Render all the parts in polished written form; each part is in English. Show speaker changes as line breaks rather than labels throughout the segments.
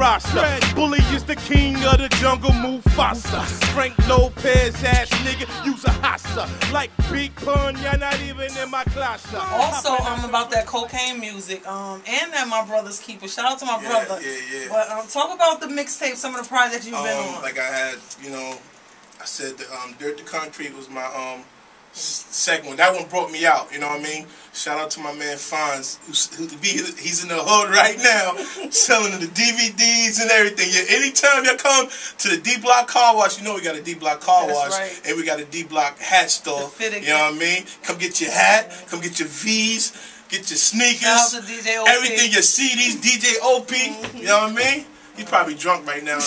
roster. Bully is the king of the jungle, Mufasa. Frank Lopez ass nigga, use a hassa. Like Big Pun, you're not even in my class.
Also, about that cocaine music, and that my brother's keeper. Shout out to my brother.
Yeah.
But talk about the mixtape, some of the projects you've been on.
Like I had, I said the Dirt to Concrete was my second one. That one brought me out, you know what I mean? Shout out to my man Fonz, he's in the hood right now, selling the DVDs and everything. Yeah, anytime you come to the D Block Car Wash, you know we got a D Block Car Wash,
right.
And we got a D Block hat store. You know what I mean? Come get your hat, come get your V's, get your sneakers,
shout out to DJ OP.
Everything, your CDs, DJ OP, you know what I mean? He's probably drunk right now. I'm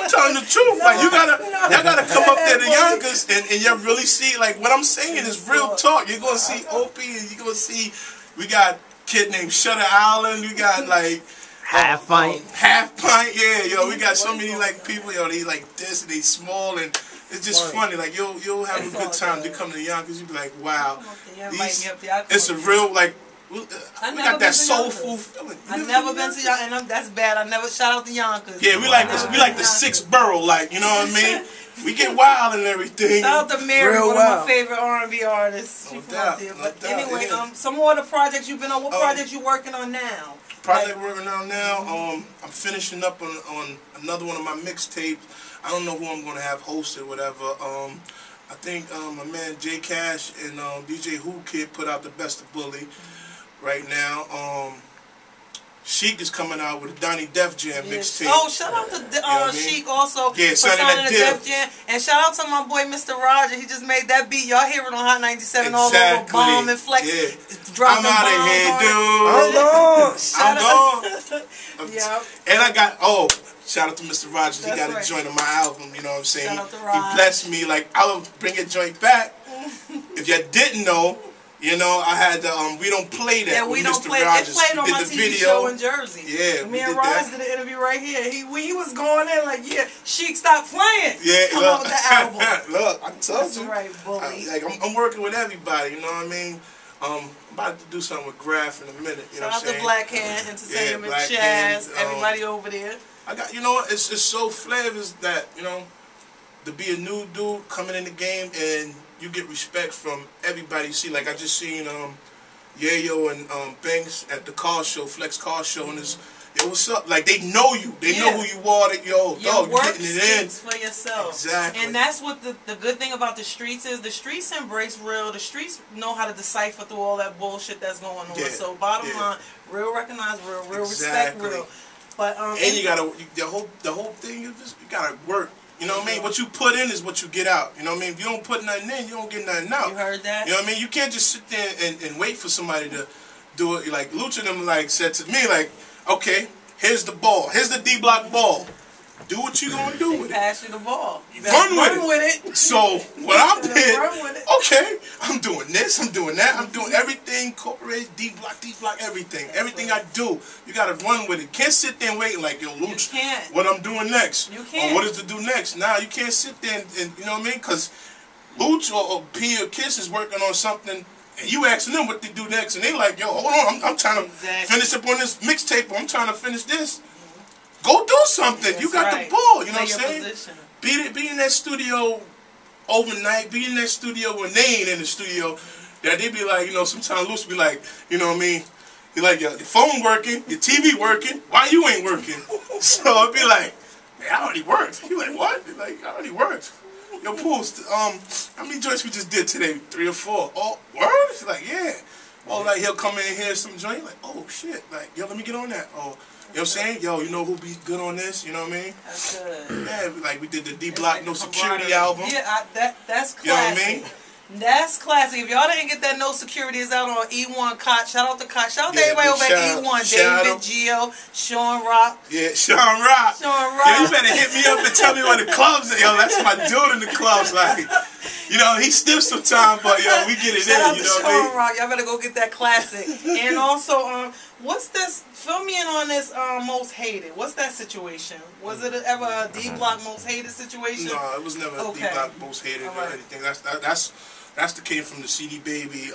telling the truth. Like y'all gotta come up there to Yonkers and you really see like what I'm saying is real talk. You're gonna see OP and you're gonna see we got a kid named Shutter Island. We got like
Half Pint.
Half Pint, yeah, yo. We got so many like people, yo. They like this and they small and it's just funny. Like you'll have a good time to come to Yonkers. You be like, wow, it's a real like. We got that soulful feeling.
I've never been to Yonkers, and that's bad. I never shout out to Yonkers.
Yeah, we like the sixth borough, like you know what I mean. We get wild and everything.
Shout out to Mary, one of my favorite R&B artists.
No doubt.
But anyway, some more of the projects you've been on. What projects you working on now?
Project working on now. I'm finishing up on another one of my mixtapes. I don't know who I'm gonna have hosted, whatever. I think my man J Cash and DJ Who Kid put out the Best of Bully. Right now, Sheik is coming out with a Donnie Def Jam mixtape.
Oh, shout out to Sheik also for signing the Def Jam. And shout out to my boy Mr. Roger. He just made that beat. Y'all hear it on Hot 97 all over. Bomb and Flex.
Yeah. I'm out of here, dude. I'm gone.
Yeah.
And I got, shout out to Mr. Rogers. He got a joint on my album, you know what I'm saying?
Shout out to Rogers.
He blessed me. Like, I'll bring a joint back. If you didn't know, you know, I had the We Don't Play That with Mr. Rogers.
It played on my TV show in Jersey.
Yeah,
me and Rogers did an interview right here. He was going in like, Sheik, stop playing.
Yeah,
come on with the album.
Look, I told you.
That's right, bully.
I'm working with everybody, you know what I mean? I'm about to do something with Graph in a minute, you know what I'm saying?
Shout out to Black Hand Entertainment, Chaz, everybody over there.
I got, you know what, it's so flavors that, you know, to be a new dude coming in the game and you get respect from everybody. See, like I just seen Yayo and Banks at the car show, Flex Car Show, and it's, yo, what's up? Like they know you, they know who you are. That yo, dog, you getting it in
for yourself.
Exactly.
And that's what the good thing about the streets is. The streets embrace real. The streets know how to decipher through all that bullshit that's going on. Yeah. So bottom line, real recognize real, respect real. But
and you gotta the whole thing is just, you gotta work. You know what I mean? What you put in is what you get out. You know what I mean? If you don't put nothing in, you don't get nothing out.
You heard that?
You know what I mean? You can't just sit there and wait for somebody to do it. Like Lucha them like said to me, like, okay, here's the ball. Here's the D Block ball. Do what you gonna do with it.
Pass you the ball. You
run with it. So what I'm did, okay, I'm doing this, I'm doing that, I'm doing everything, incorporated D Block, everything. Everything I do, you gotta run with it. Can't sit there and wait like, yo, Luch, what I'm doing next.
You can't.
Or what is to do next? Nah, you can't sit there and you know what I mean? Because Luch or P or Kiss is working on something. And you asking them what they do next, and they like, yo, hold on, I'm trying to finish up on this mixtape, or I'm trying to finish this. Go do something. You got the ball. You know what I'm saying? Be in that studio overnight. Be in that studio when they ain't in the studio. That they be like, you know, sometimes Luce be like, you know what I mean? He like, your phone working, your TV working. Why you ain't working? So it'd be like, man, I already worked. He like, what? He like, I already worked. Yo, Pools, how many joints we just did today? 3 or 4. Oh, word? He's like, yeah. Oh, like he'll come in here some joint. Like, oh shit. Like, yo, let me get on that. Oh. You know what I'm saying? Yo, you know who be good on this? You know what I mean?
That's good.
Yeah, like we did the D Block No Security album.
Yeah, that's classic.
You know what I mean?
That's classic. If y'all didn't get that No Security, it's out on E1 Cot. Shout out to Cot. Shout out to everybody over at E1. David, Gio, Sean Rock.
Yeah, Sean Rock. Yeah, you better hit me up and tell me where the clubs are. Yo, that's my dude in the clubs. Like, you know, he stiff sometimes, but yo, we get it in. You know what I mean?
Sean Rock. Y'all better go get that classic. And also, what's this? Fill me in on this Most Hated. What's that situation? Was it ever a D Block Most Hated situation?
No, it was never a D Block Most Hated or anything. That's the came from the CD Baby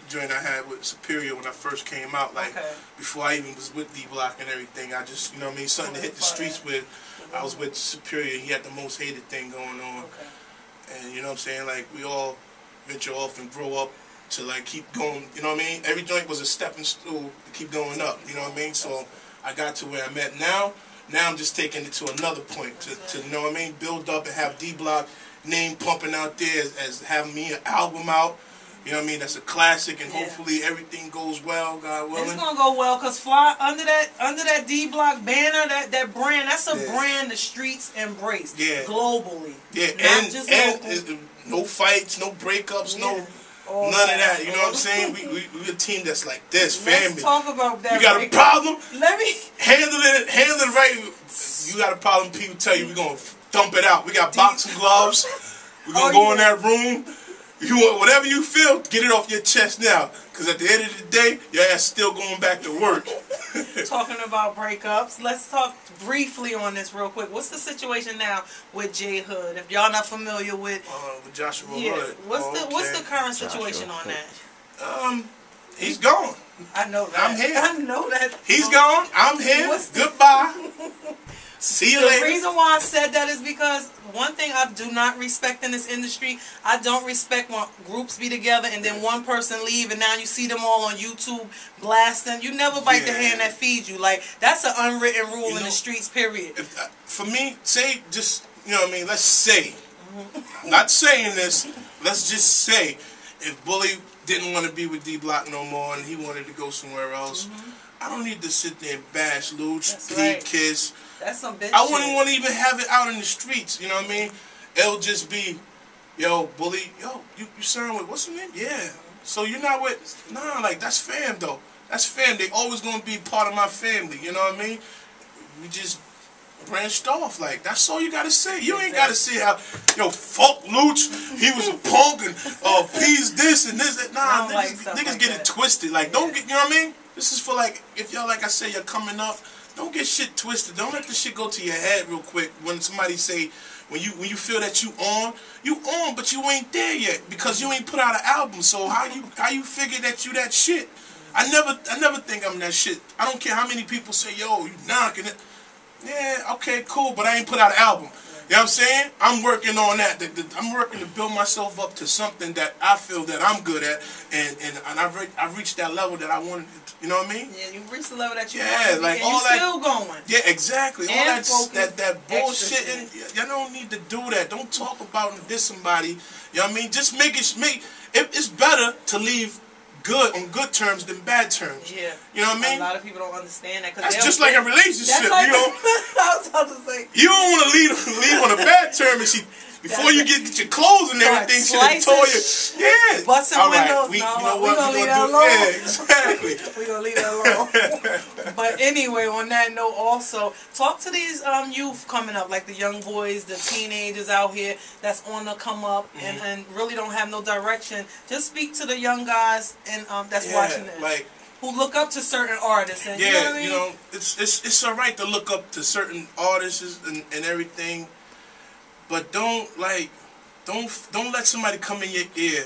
joint I had with Superior when I first came out. Like before I even was with D Block and everything, I just, you know what I mean, something to hit the streets with. I was with Superior. He had the most hated thing going on, and you know what I'm saying. Like we all venture off and grow up to like keep going. You know what I mean. Every joint was a stepping stool to keep going up. You know what I mean. So I got to where I'm at now. Now I'm just taking it to another point to you know what I mean, build up and have D Block name pumping out there as having me an album out. You know what I mean? That's a classic, and hopefully everything goes well, God willing.
It's gonna go well, cause Fly under that D Block banner, that brand, that's a brand the streets embrace globally.
Yeah,
not just
and no fights, no breakups, none of that. You know what I'm saying? We a team that's like this, family.
Let's talk about that.
You got a problem?
Let me
handle it right. You got a problem? People tell you we're gonna thump it out. We got boxing gloves. We're gonna go in that room. You want whatever you feel, get it off your chest now. Because at the end of the day, your ass still going back to work.
Talking about breakups, let's talk briefly on this real quick. What's the situation now with J Hood? If y'all not familiar with
Joshua Hood.
What's the current situation on that?
He's gone.
I know that.
I'm here.
I know that.
He's gone. I'm here. Goodbye. See you later.
The reason why I said that is because one thing I do not respect in this industry, I don't respect when groups be together and then one person leave and now you see them all on YouTube blasting. You never bite the hand that feeds you. Like, that's an unwritten rule in the streets, period.
For me, say, just, you know what I mean, let's say, I'm not saying this, let's just say, if Bully didn't want to be with D Block no more and he wanted to go somewhere else, I don't need to sit there and bash Luch, Pete, Kiss.
That's some bitch
I wouldn't want to even have it out in the streets, you know what I mean? It'll just be, yo, Bully, yo, you signed with, what's her name? Yeah. So you're not with, nah, like, that's fam, though. That's fam. They always going to be part of my family, you know what I mean? We just branched off, like, that's all you got to say. You ain't got to say how, yo, fuck Luch, he was a punk, and P's this and this. Nah, niggas get it twisted. Like, don't get, you know what I mean? This is for, like, if y'all, like I say, you're coming up, don't get shit twisted. Don't let the shit go to your head real quick when somebody say, when you feel that you on, but you ain't there yet because you ain't put out an album. So how you figure that you that shit? I never think I'm that shit. I don't care how many people say, yo, you knocking it. Yeah, okay, cool, but I ain't put out an album. You know what I'm saying? I'm working on that. I'm working to build myself up to something that I feel that I'm good at, and I've reached that level that I wanted. You know what I mean?
Yeah, you reached the level that you wanted.
Like
and
all
you
that.
Still going.
Yeah, exactly.
And
all that bullshit. Y'all don't need to do that. Don't talk about and diss somebody. You know what I mean? Just it's better to leave good on good terms than bad terms.
Yeah.
You know what I mean?
A lot of people don't understand that.
That's just like a relationship.
Like,
you know?
I was about to say.
You don't want to leave on a bad term and before you get your clothes and everything, she done tore you. Yeah.
Busting windows.
You
know
what?
We're going to leave
that
alone.
Yeah, exactly.
We're going to leave that alone. But anyway, on that note also, talk to these youth coming up, like the young boys, the teenagers out here that's on the come up and really don't have no direction. Just speak to the young guys and that's watching this.
Like,
who look up to certain artists. And, you know what I mean?
It's all right to look up to certain artists and everything. But don't let somebody come in your ear.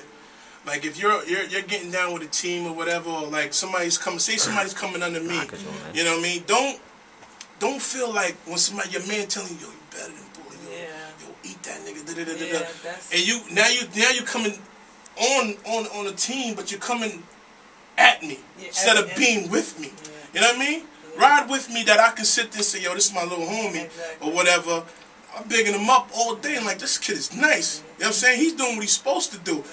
Like if you're getting down with a team or whatever, or like somebody's coming under me. You know what I mean? Don't feel like when your man telling you, yo, you better than Bully, yo, eat that nigga, and you coming on a team, but you're coming at me instead of being with me. You know what I mean? Ride with me that I can sit there and say, yo, this is my little homie or whatever. I'm bigging him up all day and like, this kid is nice. You know what I'm saying? He's doing what he's supposed to do.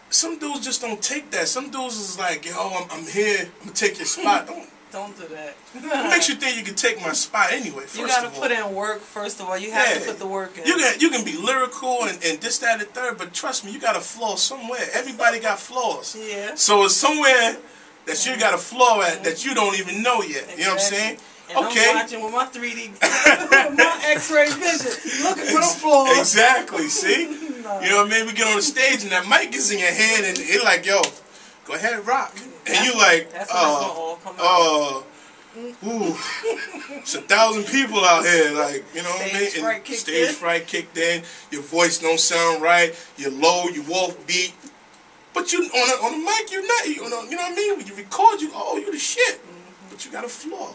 Some dudes just don't take that. Some dudes is like, yo, I'm here. I'm going to take your spot.
Don't do that.
What makes you think you can take my spot anyway, first of all?
You got to put in work, first of all. You have to put the work in.
You can be lyrical and this, that, and the third, but trust me, you got a flaw somewhere. Everybody got flaws.
Yeah.
So it's somewhere that you got a flaw at that you don't even know yet. You know what I'm saying?
And I'm watching with my 3D, with my X-ray vision, looking for the flaws.
Exactly, see? No. You know what I mean? We get on the stage and that mic is in your hand and it's like, yo, go ahead, rock. And you like, Ooh, it's 1,000 people out here, like, you know what I mean? And stage fright kicked in. Your voice don't sound right. You're low. You off beat. But you on the mic, you're not. You know what I mean? When you record, you the shit. But you got a flaw.